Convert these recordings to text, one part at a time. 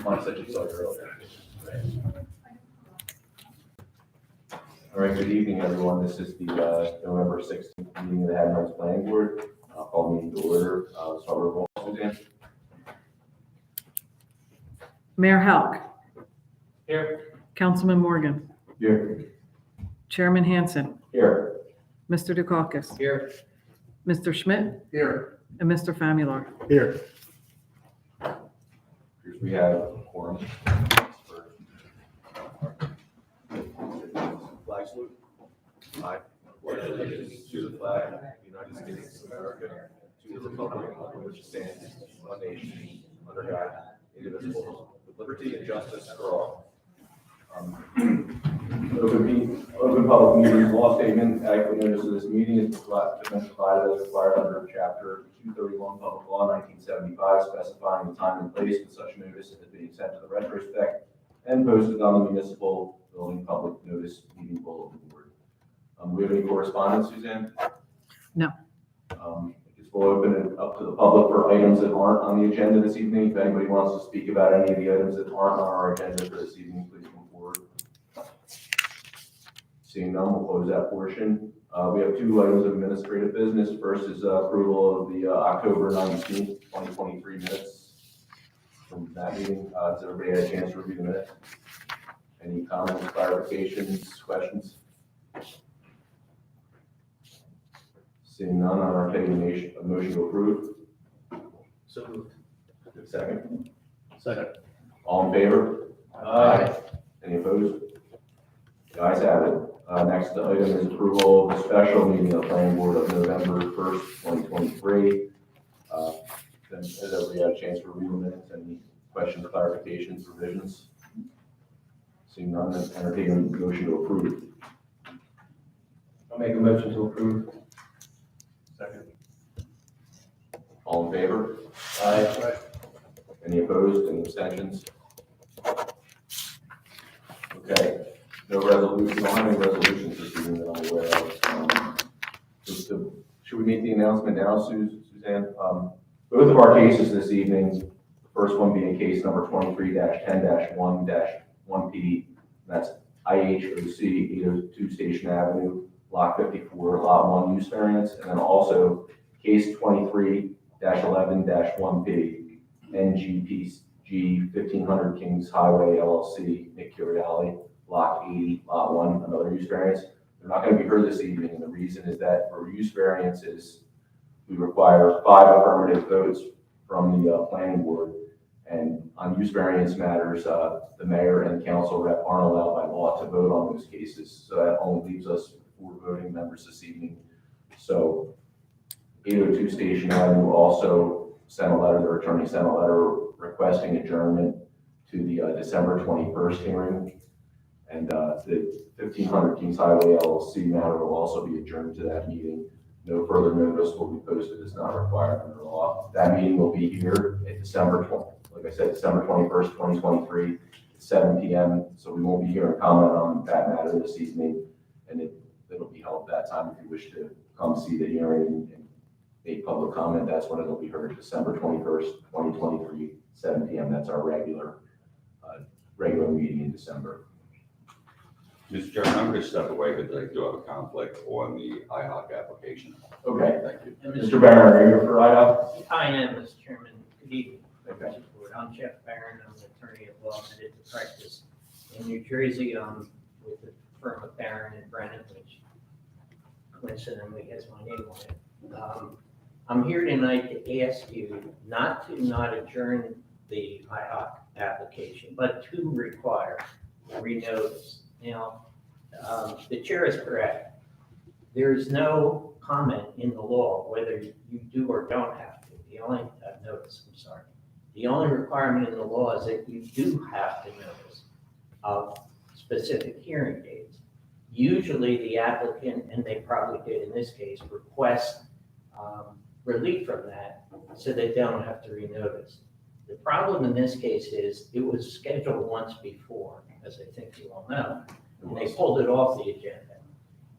Months that you saw earlier. All right, good evening, everyone. This is the November 16th meeting of the Haddon Heights Planning Board. I'll call the meeting to order. Start with roll call, Suzanne. Mayor Halk. Here. Councilman Morgan. Here. Chairman Hansen. Here. Mr. Dukakis. Here. Mr. Schmidt. Here. And Mr. Famularo. Here. Here's we have a quorum. Flag salute. I pledge allegiance to the flag of the United States of America, to the republic for which it stands, one nation, under God, indivisible, with liberty and justice for all. Open public meetings law statement. Adequate notice of this meeting is provided as required under Chapter 231 Public Law 1975, specifying the time and place that such notice is being sent to the retrospect and posted on the municipal building public notice meeting bulletin board. Do we have any correspondence, Suzanne? No. I guess we'll open it up to the public for items that aren't on the agenda this evening. If anybody wants to speak about any of the items that aren't on our agenda for this evening, please come forward. Seeing none, we'll close that portion. We have two items of administrative business. First is approval of the October 19th, 2023 minutes from that meeting. Has everybody had a chance to review the minutes? Any comments, clarifications, questions? Seeing none, I'll entertain a motion to approve. So moved. Second. Second. All in favor? Aye. Any opposed? The ayes have it. Next item is approval of the special meeting of the planning board of November 1st, 2023. Then has everybody had a chance to review the minutes? Any questions, clarifications, revisions? Seeing none, entertain a motion to approve. I'll make a motion to approve. Second. All in favor? Aye. Any opposed? Any abstentions? Okay. No resolution. We don't have any resolutions this evening that I'm aware of. Should we make the announcement now, Suzanne? Both of our cases this evening, the first one being case number 23-10-1-1P. That's IHOC 802 Station Avenue, Lot 54, Lot 1 use variance, and then also case 23-11-1P, NGPG 1500 Kings Highway LLC, Nick Curiali, Block 80, Lot 1, another use variance. They're not going to be heard this evening, and the reason is that for use variances, we require 5 affirmative votes from the planning board, and on use variance matters, the mayor and council rep aren't allowed by law to vote on those cases, so that only leaves us 4 voting members this evening. So 802 Station Avenue also sent a letter, their attorney sent a letter requesting adjournment to the December 21st hearing. And the 1500 Kings Highway LLC matter will also be adjourned to that meeting. No further notice will be posted. It's not required under law. That meeting will be here at December 21st, 2023, at 7 p.m. So we won't be here and comment on that matter this evening. And it'll be held that time if you wish to come see the hearing and make public comment. That's when it'll be heard, December 21st, 2023, 7 p.m. That's our regular meeting in December. Mr. Chairman, I'm going to step away because I do have a conflict on the IHOC application. Okay. Thank you. Mr. Barron, are you here for IHOC? I am, Mr. Chairman. Good evening. Okay. I'm Jeff Barron. I'm an attorney at law admitted to practice in New Jersey. I'm with the firm of Barron and Brennan, which coincidentally has my name on it. I'm here tonight to ask you not adjourn the IHOC application, but to require renotice. Now, the chair is correct. There is no comment in the law whether you do or don't have to. The only The only requirement in the law is that you do have to notice of specific hearing dates. Usually the applicant, and they probably did in this case, request relief from that so that they don't have to renotice. The problem in this case is it was scheduled once before, as I think you all know, and they pulled it off the agenda.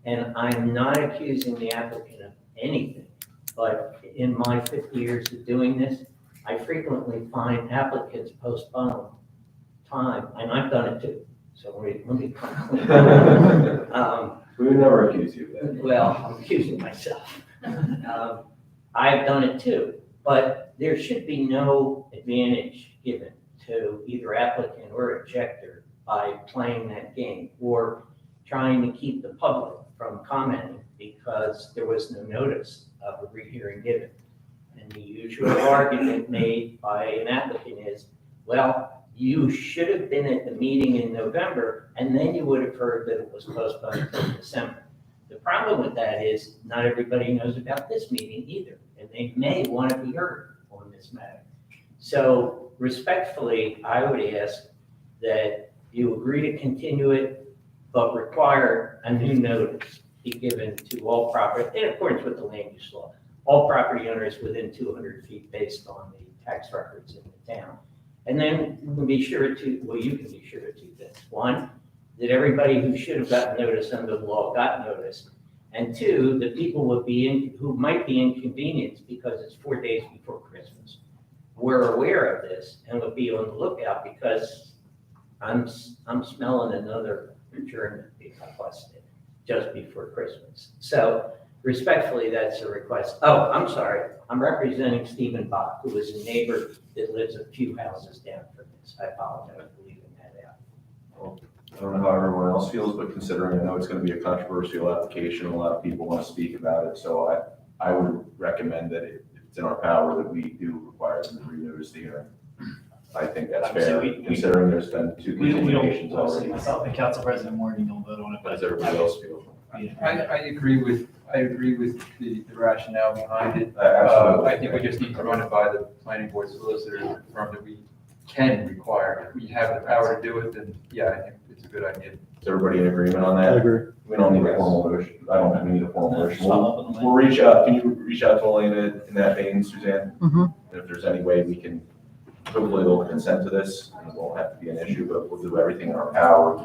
And I'm not accusing the applicant of anything, but in my 50 years of doing this, I frequently find applicants postpone time, and I've done it too, so let me come clean. We would never accuse you of that. Well, I'm accusing myself. I've done it too, but there should be no advantage given to either applicant or objector by playing that game or trying to keep the public from commenting because there was no notice of a rehearing given. And the usual argument made by an applicant is, well, you should have been at the meeting in November and then you would have heard that it was postponed until December. The problem with that is not everybody knows about this meeting either, and they may want to be heard on this matter. So respectfully, I would ask that you agree to continue it, but require a new notice be given to all property, in accordance with the land use law, all property owners within 200 feet based on the tax records in the town. And then you can be sure to, well, you can be sure to do this. One, that everybody who should have gotten notice under the law got notice. And two, the people would be in, who might be inconvenienced because it's 4 days before Christmas. We're aware of this and would be on the lookout because I'm smelling another adjournment being requested just before Christmas. So respectfully, that's a request. Oh, I'm sorry. I'm representing Stephen Bach, who is a neighbor that lives a few houses down from this. I apologize for leaving that out. I don't know how everyone else feels, but considering I know it's going to be a controversial application, a lot of people want to speak about it. So I would recommend that if it's in our power that we do require them to renotice the hearing. I think that's fair, considering there's been two continuations already. Myself and Council President Morgan don't vote on it, How but does everybody else feel? I agree with the rationale behind it. Absolutely. I think we just need to run it by the planning board solicitor and confirm that we can require it. If we have the power to do it, then yeah, I think it's a good idea. Is everybody in agreement on that? agree. We don't need a formal motion. I don't think we need a formal motion. Follow up on the We'll reach out. Can you reach out to Elena in that vein, Suzanne? Mhm. And if there's any way we can, hopefully they'll consent to this and it won't have to be an issue, but we'll do everything in our power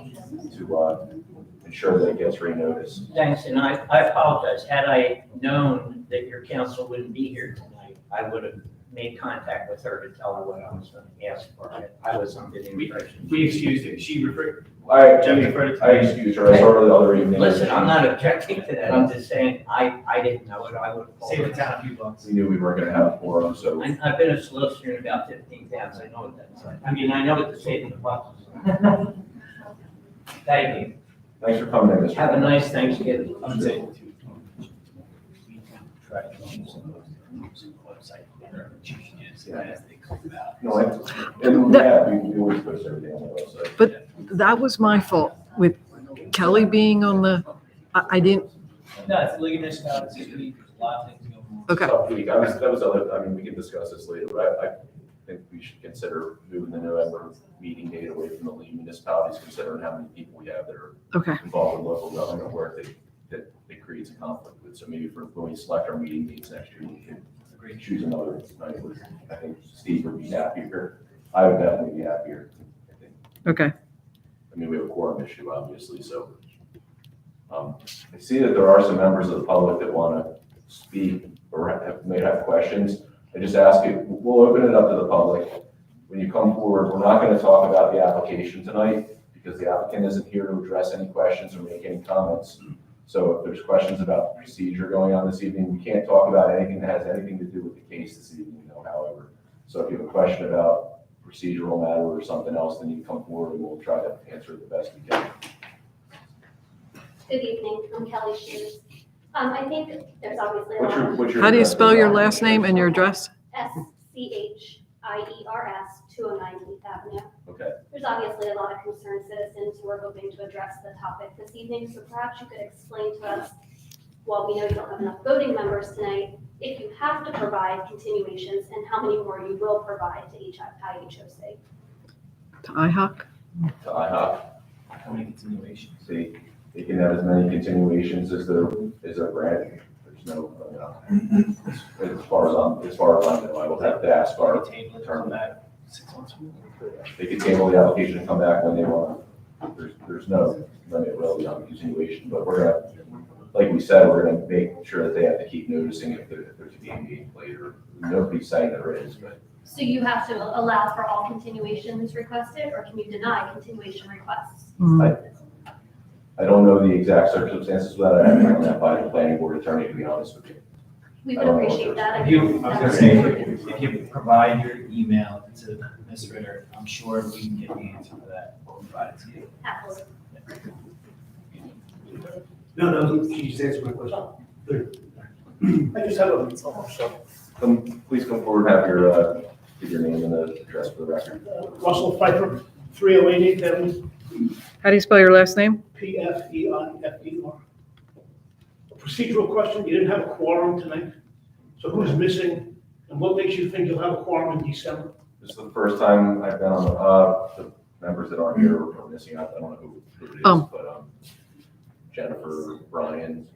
to ensure that it gets renoticed. Thanks, and I apologize. Had I known that your counsel wouldn't be here tonight, I would have made contact with her to tell her what I was going to ask for. I was under the impression. We excused it. She referred, I Jeffrey, excuse her. I saw her the other evening. Listen, I'm not objecting to that. I'm just saying, I didn't know it. I would have called save her. the town a few bucks. We knew we weren't gonna have a quorum, so. I've been a solicitor in about 15 towns. I know what that's like. I mean, I know what the saving the bucks is. Thank you. Thanks for coming in, Mr. Have a nice Thanksgiving. I'm saying. No, and yeah, we always post everything on the website. But that was my fault with Kelly being on the, I didn't, No, it's League of Nationalities, there's a lot of things going on. okay. Tough week. That was other, I mean, we can discuss this later, but I think we should consider moving the November meeting date away from the lead municipalities, considering how many people we have that are Okay. involved with local government work that it creates a conflict with. So maybe for when we select our meeting dates next year, we can choose another night. I think Steve would be happier. I would definitely be happier. I think. Okay. I mean, we have a quorum issue, obviously, so. I see that there are some members of the public that want to speak or may have questions. I just ask you, we'll open it up to the public. When you come forward, we're not going to talk about the application tonight because the applicant isn't here to address any questions or make any comments. So if there's questions about the procedure going on this evening, we can't talk about anything that has anything to do with the case this evening, however. So if you have a question about procedural matter or something else, then you come forward and we'll try to answer it the best we can. Good evening, I'm Kelly Shoes. I think there's obviously a lot of What's your How do you spell your last name and your address? SCHIERS 209 Heath Avenue. Okay. There's obviously a lot of concerned citizens who are hoping to address the topic this evening, so perhaps you could explain to us, while we know you don't have enough voting members tonight, if you have to provide continuations and how many more you will provide to each IHOC. To IHOC? To IHOP. How many continuations? See, they can have as many continuations as they're granted. There's no, as far as I know, I will have to ask our Table it, attorney. come back 6 months. They can table the application and come back when they want. There's no limit really on continuation, but we're gonna, like we said, we're gonna make sure that they have to keep noticing if there's a game being played, or nobody's saying there is, but So you have to allow for all continuations requested, or can you deny continuation requests? I don't know the exact circumstances of that. I have to run that by the planning board attorney, to be honest with you. We would appreciate that. If you, I was gonna say, if you provide your email to Ms. Ritter, I'm sure we can get the answer for that, or provide it to you. Happily. No, she just answered my question. I just have a, Please come forward, have your, give your name and the address for the record. Russell Pfeiffer, 308 8th Avenue, How do you spell your last name? Pfeifer. A procedural question, you didn't have a quorum tonight, so who's missing? And what makes you think you'll have a quorum in December? This is the first time I've been on, the members that aren't here are missing out. I don't know who it is, but, Jennifer, Brian,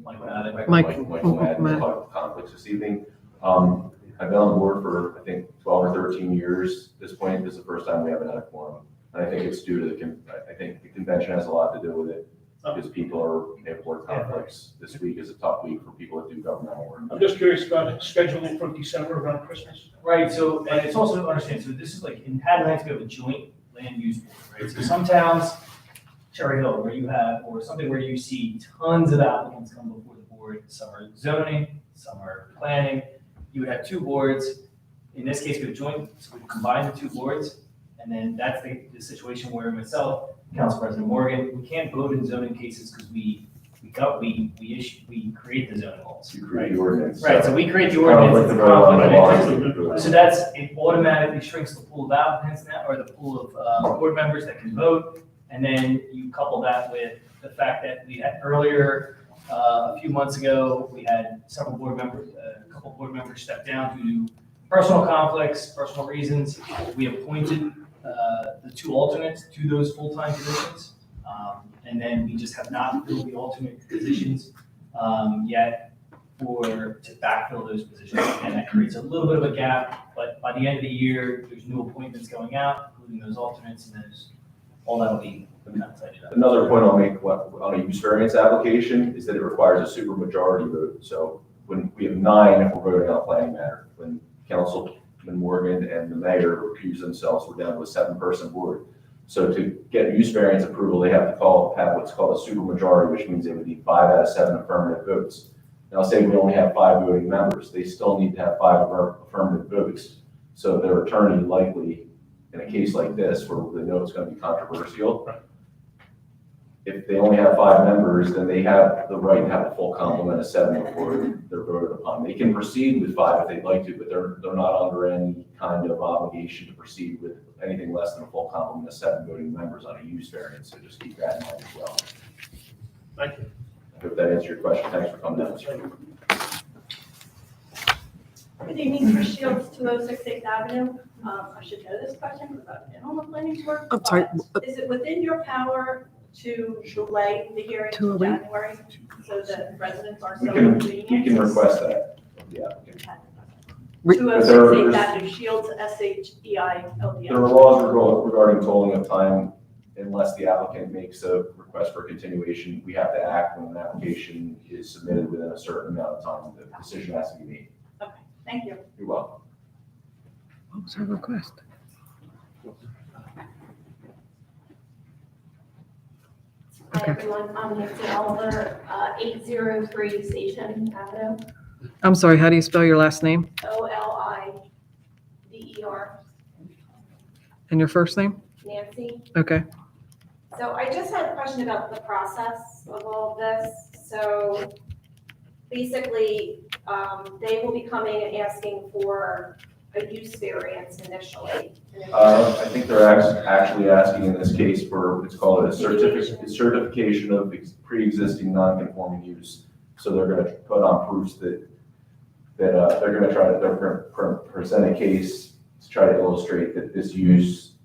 Like that. Michael Madden, conflicts this evening. I've been on board for, I think, 12 or 13 years at this point. This is the first time we haven't had a quorum. And I think it's due to I think the convention has a lot to do with it, because people have work conflicts. This week is a tough week for people that do governmental work. I'm just curious about scheduling for December around Christmas. Right, so, and it's also to understand, so this is like, in Haddon Heights, we have a joint land use board, right? So some towns, Cherry Hill, where you have, or something where you see tons of applicants come before the board, some are zoning, some are planning, you would have two boards. In this case, we have joint, so we combine the two boards, and then that's the situation where myself, Council President Morgan, we can't vote in zoning cases because we create the zoning laws. You create the ordinance. Right, so we create the Kind of ordinance. like it's the a conflict of vote interest. on the So it automatically shrinks the pool of applicants now, or the pool of board members that can vote. And then you couple that with the fact that we had earlier, a few months ago, we had several board members, a couple board members step down due to personal conflicts, personal reasons. We appointed the two alternates to those full-time positions. And then we just have not filled the alternate positions yet to backfill those positions. And that creates a little bit of a gap, but by the end of the year, there's new appointments going out, including those alternates, and all that'll be kind of tidied up. Another point I'll make on a use variance application is that it requires a supermajority vote. So when we have 9, if we're voting on a planning matter, when Councilman Morgan and the mayor recuse themselves, we're down to a 7-person board. So to get use variance approval, they have to have what's called a supermajority, which means they would need 5 out of 7 affirmative votes. Now, say we only have 5 voting members, they still need to have 5 affirmative votes. So their attorney likely, in a case like this, where they know it's going to be controversial, if they only have 5 members, then they have the right to have a full complement of 7 before they're voted upon. They can proceed with 5 if they'd like to, but they're not under any kind of obligation to proceed with anything less than a full complement of 7 voting members on a use variance. So just keep that in mind as well. Thank you. I hope that answers your question. Thanks for coming down. Good evening, Chris Shields, 206 8th Avenue. I should know this question, but I've been on the planning board. I'm sorry. Is it within your power to delay the hearing until 208? January so that residents are We so can inconvenienced? request that of the applicant. 206 8th Avenue, Shields, SHEI, There are laws regarding tolling of time. Unless the applicant makes a request for continuation, we have to act when an application is submitted within a certain amount of time. The decision has to be made. Okay, thank you. You're welcome. What was her request? Hi, Okay. everyone. I'm Nancy Oliver, 803 Station Avenue, I'm sorry, how do you spell your last name OLIDER. and your first name? Nancy. Okay. So I just had a question about the process of all of this. So basically, they will be coming and asking for a use variance initially. I think they're actually asking in this case for, it's called a certification of pre-existing non-conforming use. So they're going to put on proofs that they're going to present a case to try to illustrate that this use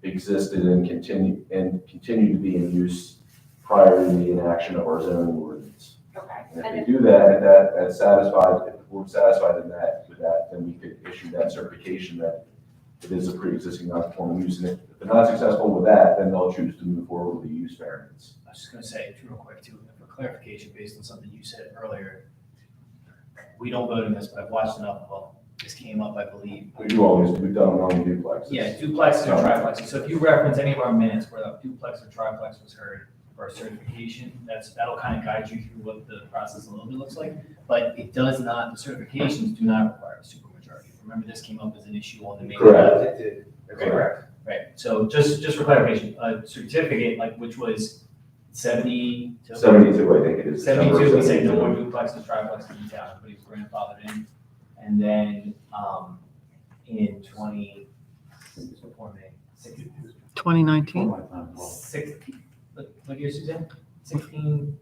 existed and continue to be in use prior to the enaction of our zoning ordinance. Okay. And if they do that, if the board's satisfied with that, then we could issue that certification that it is a pre-existing non-conforming use. And if they're not successful with that, then they'll choose to move forward with the use variance. I was just gonna say, real quick too, for clarification, based on something you said earlier, we don't vote on this, but I've watched enough of this came up, I believe. We've done them on duplexes. Yeah, duplexes or triplexes. So if you reference any of our minutes where a duplex or triplex was heard for a certification, that'll kind of guide you through what the process a little bit looks like. But it does not, the certifications do not require a supermajority. Remember, this came up as an issue on the main. Correct. Correct. Right. So just for clarification, a certificate, like, which was 72? 72, I think it is. 72, we said no 72. more duplexes, triplexes in town, everybody's grandfathered in. And then, in 2019. What year, Suzanne? 16?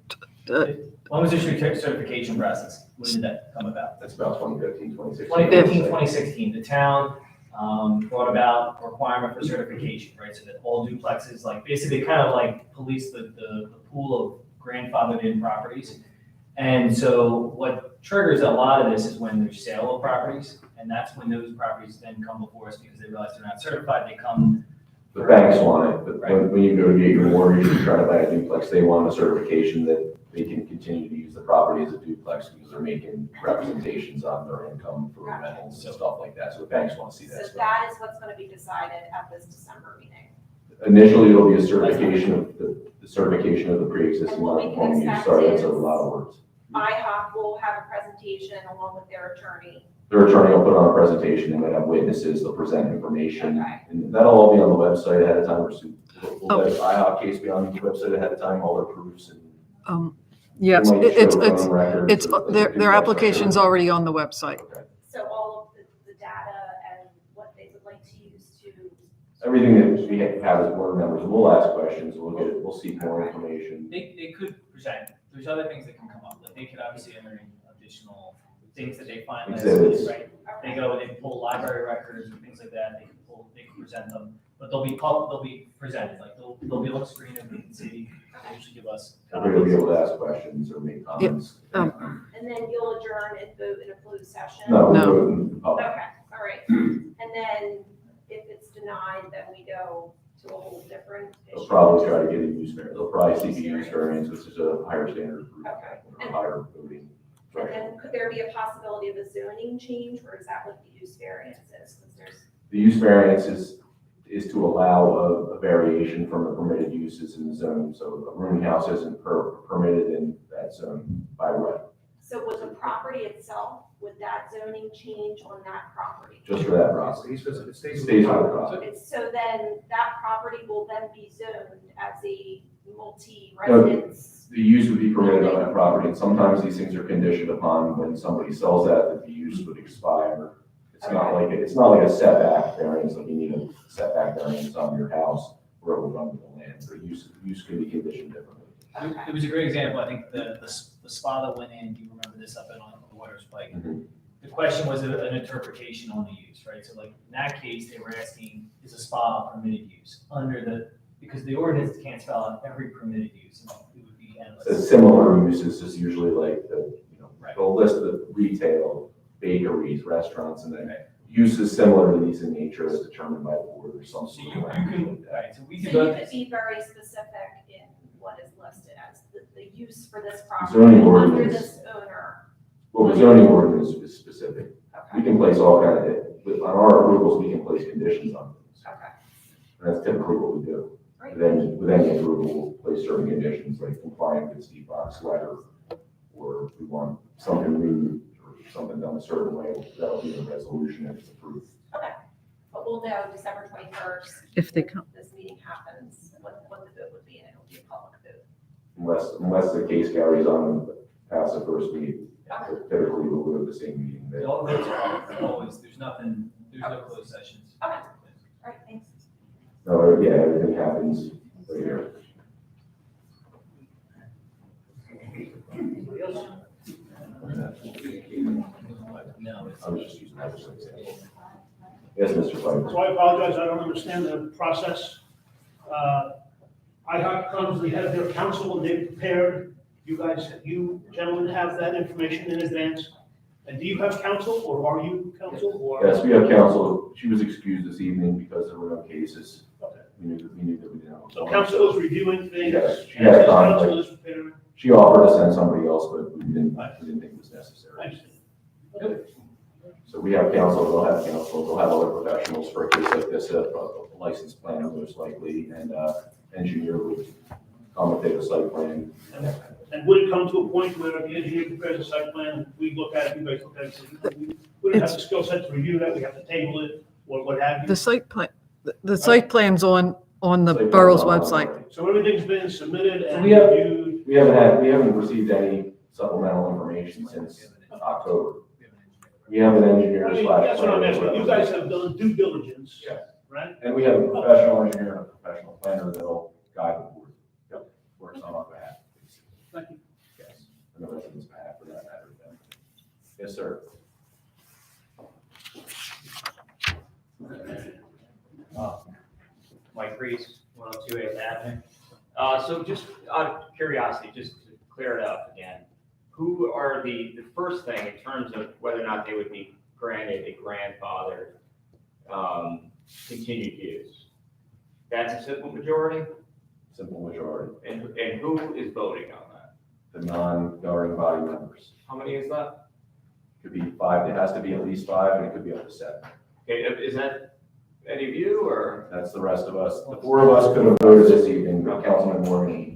Uh, When was the certification process? When did that come about? That's about 2015, 2016. 2015, 2016, the town brought about a requirement for certification, right? So that all duplexes, like, basically kind of like police the pool of grandfathered in properties. And so what triggers a lot of this is when there's sale of properties, and that's when those properties then come before us because they realize they're not certified, they come. The banks want it, but when you go to get your mortgage and try to buy a duplex, they want a certification that they can continue to use the property as a duplex because they're making representations on their income for rentals and stuff like that. So the banks want to see that So stuff. that is what's gonna be decided at this December meeting. Initially, it'll be a certification of the certification of the pre-existing And what we can non-conforming use. expect Sorry, that's a is- lot of words. IHOP will have a presentation along with their attorney. Their attorney will put on a presentation, and then have witnesses, they'll present information. Okay. And that'll all be on the website ahead of time, or soon. We'll Oh. let IHOP case be on the website ahead of time, all their proofs and. Yes, They might it's, show it's, phone records it's, or- their application's already on the website. Okay. So all of the data and what they would like to use to. Everything that we have as board members, we'll ask questions, we'll seek more information. They could present, there's other things that can come up, like they could obviously enter in additional things that they find last Exhibits. minute, right? They go, they pull library records or things like that, they can present them, but they'll be presented, like they'll be able to screen them, we can see, they should give us. Everybody will be able to ask questions or make comments. And then you'll adjourn and vote in a closed session? No, No. we'll do it in public. Okay, all right. And then if it's denied, then we go to a whole different issue? They'll probably try to get a use variance, they'll probably seek a use variance, which is a higher standard, Okay. or a higher voting And threshold. then could there be a possibility of a zoning change, or is that what the use variance is? Because there's, The use variance is to allow a variation from the permitted uses in the zone, so a rooming house isn't permitted in that zone by right, so with the property itself, would that zoning change on that property? just for that property. It stays with the property. And so then that property will then be zoned as a multi-residence? The use would be permitted on that property, and sometimes these things are conditioned upon when somebody sells that the use would expire. It's not like a setback variance, like you need a setback variance on your house where it will run with the land. The use could be conditioned differently. It was a great example, I think the spa that went in, do you remember this up on the water spike? Mhm. The question was an interpretation on the use, right? So like, in that case, they were asking, is a spa a permitted use because the ordinance can't spell out every permitted use, and it would be The endless. similar uses is usually like Right. they'll list the retail, bakeries, restaurants, and then uses similar to these in nature as determined by the board or some So sort you of language can, like that. right, so we So could you go. could be very specific in what is listed as the use for this property Zoning under ordinance. this owner. Well, the zoning ordinance is specific. We Okay, can place all kind of, on our approvals, we can place conditions on things. okay, And that's typically what we do. great. Then with any approval, we'll place certain conditions like complying with Steve Box letter, or if we want something moved or something done a certain way, that'll be a resolution if it's approved. But we'll know December 21st. If they come. This meeting happens, what the vote would be, and it'll be a public vote. Unless the case carries on past the first meeting, typically we'll go to the same meeting. They all votes are always, there's no closed sessions. Okay. All right, thanks. No, yeah, everything happens right here. Anybody else? No, it's. I was just using that as an example. Yes, Mr. Piper. So I apologize, I don't understand the process. IHOP comes, they have their counsel and they've prepared. You gentlemen have that information in advance. And do you have counsel, or are you counsel, or? Yes, we have counsel. She was excused this evening because there were no cases. Okay. We knew that we didn't have. So counsel is reviewing things? Yes, she and has this conflict. counsel is preparing? She offered to send somebody else, but we didn't think it was necessary. I understand. Okay. So we have counsel, they'll have counsel, they'll have other professionals for a case like this, a licensed planner most likely, and engineer would come with a site plan. And would it come to a point where the engineer prepares a site plan, we look at it, you guys look at it, say, we wouldn't have the skill set to review that, we have to table it, or what have you? The site plan, the site plan's on the Site borough's plan's website. online. So everything's been submitted and We have- reviewed? We haven't received any supplemental information since October. We have an engineer I mean, slash. that's what I'm planner. asking, you guys have done due diligence, Yes. right? And we have a professional engineer and a professional planner that'll guide the board. Yep, works on our behalf. Thank you. Yes, and the residents' behalf for that matter. then. Yes, sir. Mike Reese, 102 8th Avenue. So just out of curiosity, just to clear it up again, who are the first thing in terms of whether or not they would be granted a grandfather continued use? That's a simple majority? Simple majority. And who is voting on that? The non-governing body members. How many is that? Could be 5, it has to be at least 5, and it could be up to 7. Okay, is that any of you or? That's the rest of us. The 4 of us could have voted this evening, but Councilman Morgan.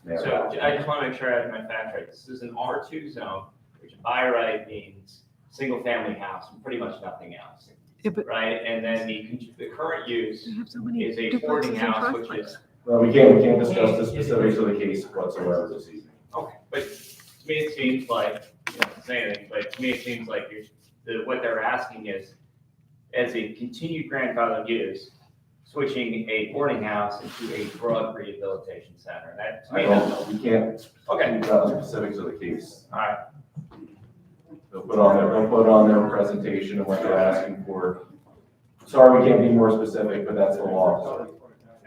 So I just want to make sure I have my facts right. This is an R2 zone, which by right means single-family house and pretty much nothing else. Yeah, but- Right, and then the current use We have so many is a duplexes boarding and house, which triplexes. is, Well, we can't discuss the specifics of the case whatsoever this evening. okay, but to me it seems like, you don't have to say anything, but to me it seems like what they're asking is, as a continued grandfather use, switching a boarding house into a drug rehabilitation center. That, to me, that's, We can't okay, speak about the specifics of the case. all right. They'll put on their presentation and what they're asking for. Sorry, we can't be more specific, but that's the law.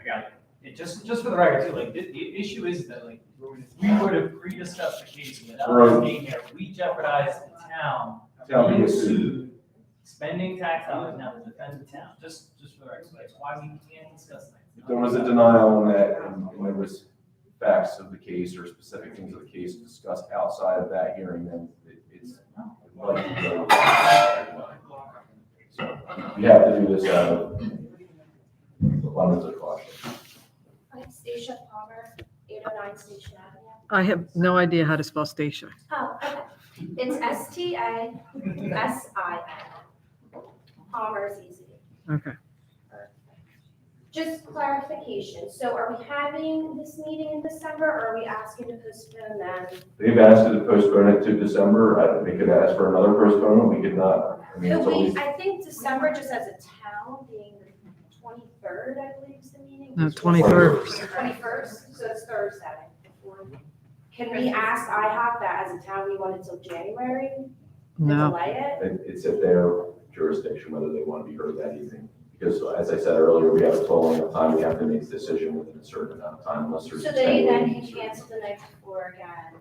I got it. Just for the record too, like, the issue is that, like, if we were to pre-discuss the case without us being here, we jeopardize the town Town being being sued. sued, spending tax dollars now to defend the town, just for the record, that's why we can't discuss that. There was a denial on that, and there was facts of the case or specific things of the case discussed outside of that hearing, then it's likely to go. So we have to do this out of abundance of caution. I'm Stacia Palmer, 809 Station Avenue. I have no idea how to spell Stacia. Oh, okay. It's STASIN. Palmer is easy. Okay. Just clarification, so are we having this meeting in December, or are we asking to postpone that? They've asked to postpone it to December. They could ask for another postponement. We could not. I mean, it's Could always, we, I think December just as a town being the 23rd, I believe is the meeting. No, 21st. 21st, so it's Thursday. Can we ask IHOP that as a town we want it till January? And No. delay it? it's at their jurisdiction whether they want to be heard that evening. Because as I said earlier, we have a total amount of time. We have to make a decision within a certain amount of time unless there's. So they then can cancel the night before again?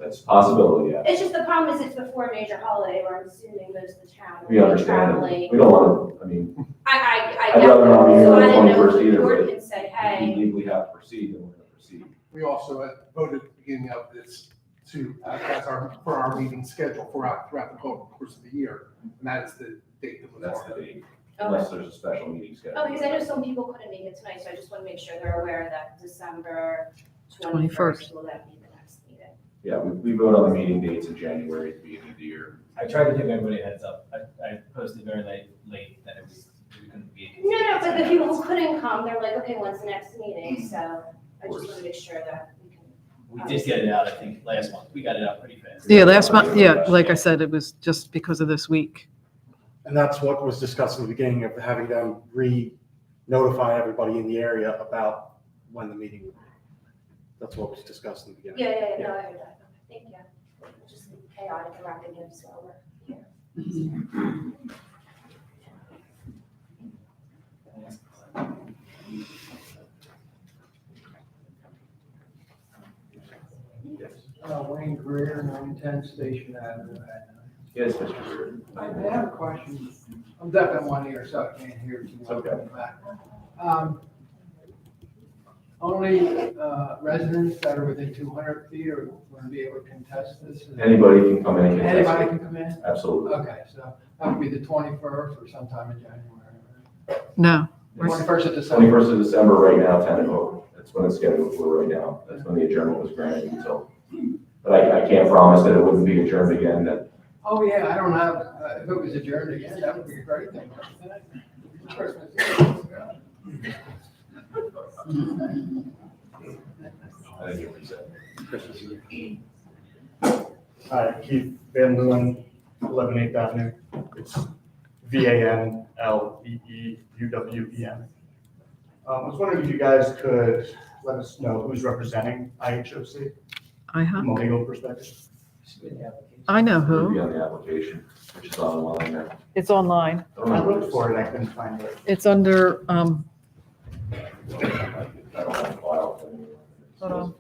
That's a possibility, yeah. It's just the problem is it's before a major holiday where I'm assuming most of the town We will be understand. traveling. We don't want to, I mean, I I'd get rather not be that. here So on I the didn't know if 21st the either, board but can say, if we hey, legally have to proceed, then we're going to proceed. We also had voted at the beginning of this to, for our meeting schedule throughout the whole course of the year. And that is the date that was. That's the marked. date, unless there's a special meeting scheduled. oh, because I know some people couldn't make it tonight, so I just want to make sure they're aware that December 21st. 21st will that be the next meeting. Yeah, we vote on the meeting dates in January at the beginning of the year. I tried to give everybody a heads up. I posted very late that we couldn't be. No, but the people who couldn't come, they're like, okay, when's the next meeting? So I just want to make sure that we can. We did get it out, I think, last month. We got it out pretty fast. Yeah, last month, yeah, like I said, it was just because of this week. And that's what was discussed in the beginning of having them re-notify everybody in the area about when the meeting would be. That's what was discussed in the beginning. Yeah, no, I heard that. Okay, thank you. Just chaotic and wrapping it so we're here. Yes. Wayne Greer, 910 Station Avenue. Yes, Mr. Stewart. I have a question. I'm deaf in one ear, so I can't hear too It's well okay. from the back. only residents that are within 200 feet are going to be able to contest this? Anybody can come in and contest it. Anybody can come in? Absolutely. Okay, so that would be the 21st or sometime in January. No. 21st of December. 21st of December, right now, 10 o'clock. That's when it's scheduled for right now. That's when the adjournment was granted until. But I can't promise that it wouldn't be adjourned again, that Oh, yeah, I don't have, if it was adjourned again, that would be a great thing. Christmas. I think it was said. Hi, Keith Van Leeuwen, 11 8th Avenue. It's VANLEEUWEN. I was wondering if you guys could let us know who's representing IHOC from a legal perspective. I know It would be who. on the application, which is online there. It's online. I looked for it, I couldn't find it. It's under, I don't have a file. hold on.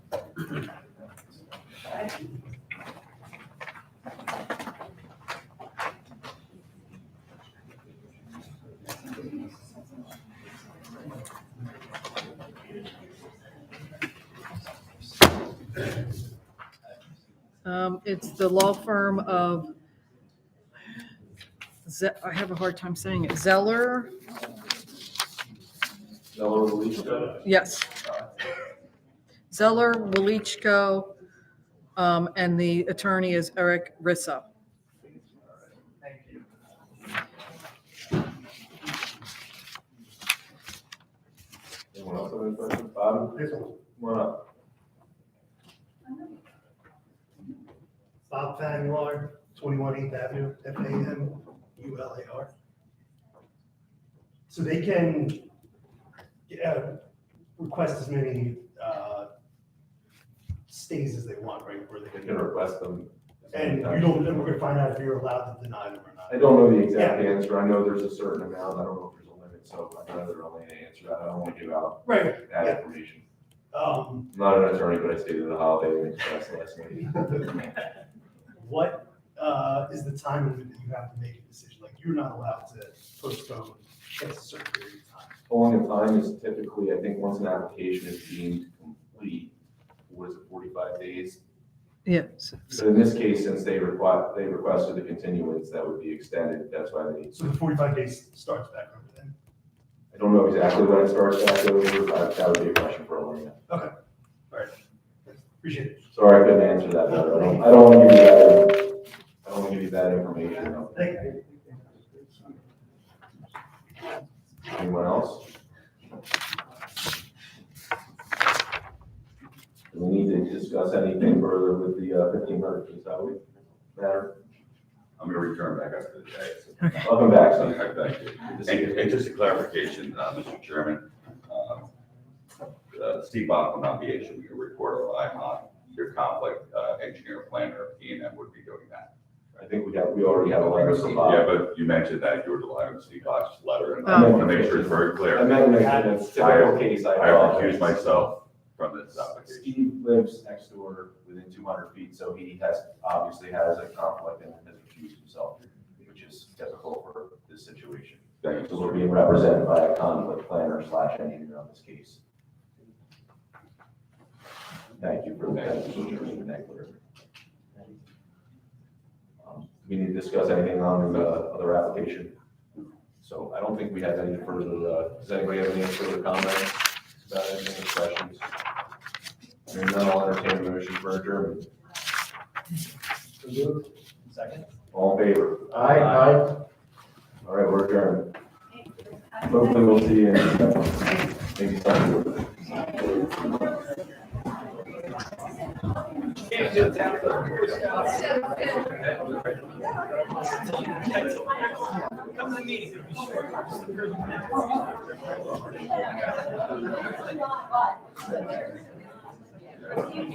It's the law firm of, I have a hard time saying it, Zeller? Zeller Walichko? Yes. Zeller, Walichko, and the attorney is Eric Rissa. Thank you. Anyone else have any questions? Bob? Come on up. Bob Fanmuller, 21 8th Avenue, FAMULAR. So they can request as many stays as they want, right? Where They can request them. and you don't, and we're gonna find out if you're allowed to deny them or not. I don't know the exact answer. I know there's a certain amount. I don't know if there's a limit, so I'd rather only answer that. I don't want to give out Right. that Yeah. information. Um, I'm not an attorney, but I stayed at the Holiday Inn Express last night. What is the time limit that you have to make a decision? Like, you're not allowed to postpone past a certain period of time. Polling of time is typically, I think, once an application is deemed complete, what is it, 45 days? Yes. So in this case, since they requested the continuance, that would be extended. That's why they, So the 45 days starts back over then? I don't know exactly when it starts back over, but that would be a question for Elena. Okay, all right. Appreciate it. Sorry, I couldn't answer that better. I don't want to give you that, I don't want to give you that information. No. Thank you. Anyone else? Do we need to discuss anything further with the 1500 Kings Highway matter? I'm going to return back after the day. Welcome back, son. Thank you. And just a clarification, Mr. Chairman, Steve Bach will not be issuing a report of IHOC. Your conflict engineer planner, E&M, would be doing that. I think we already have a letter from Bob. Yeah, but you mentioned that you were relying on Steve Bach's letter, and I Oh. want to make sure it's very clear. I meant in a typical case, I apologize. recuse myself from this application. Steve lives next door within 200 feet, so he obviously has a conflict and has recused himself, which is typical for this situation. Thank you. So we're being represented by a conflict planner / engineer on this case. Thank you for that. We need to discuss anything on the other application. So I don't think we have any further, does anybody have any further comments about anything or questions? Hearing none, I'll entertain a motion for adjournment. Second. All in favor? Aye. All right, we're adjourned. Hopefully we'll see you in maybe Sunday. Come to the meeting. Thank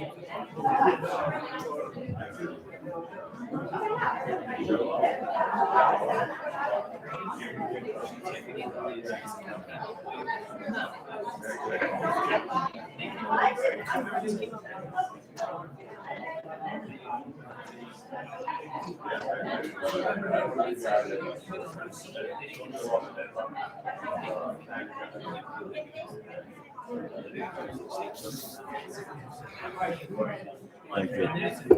you. Thank you.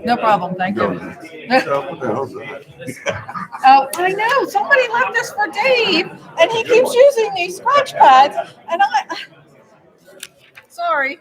No problem, thank you. What the hell's that? Oh, I know, somebody left this for Dave, and he keeps using these scratch pads, and sorry.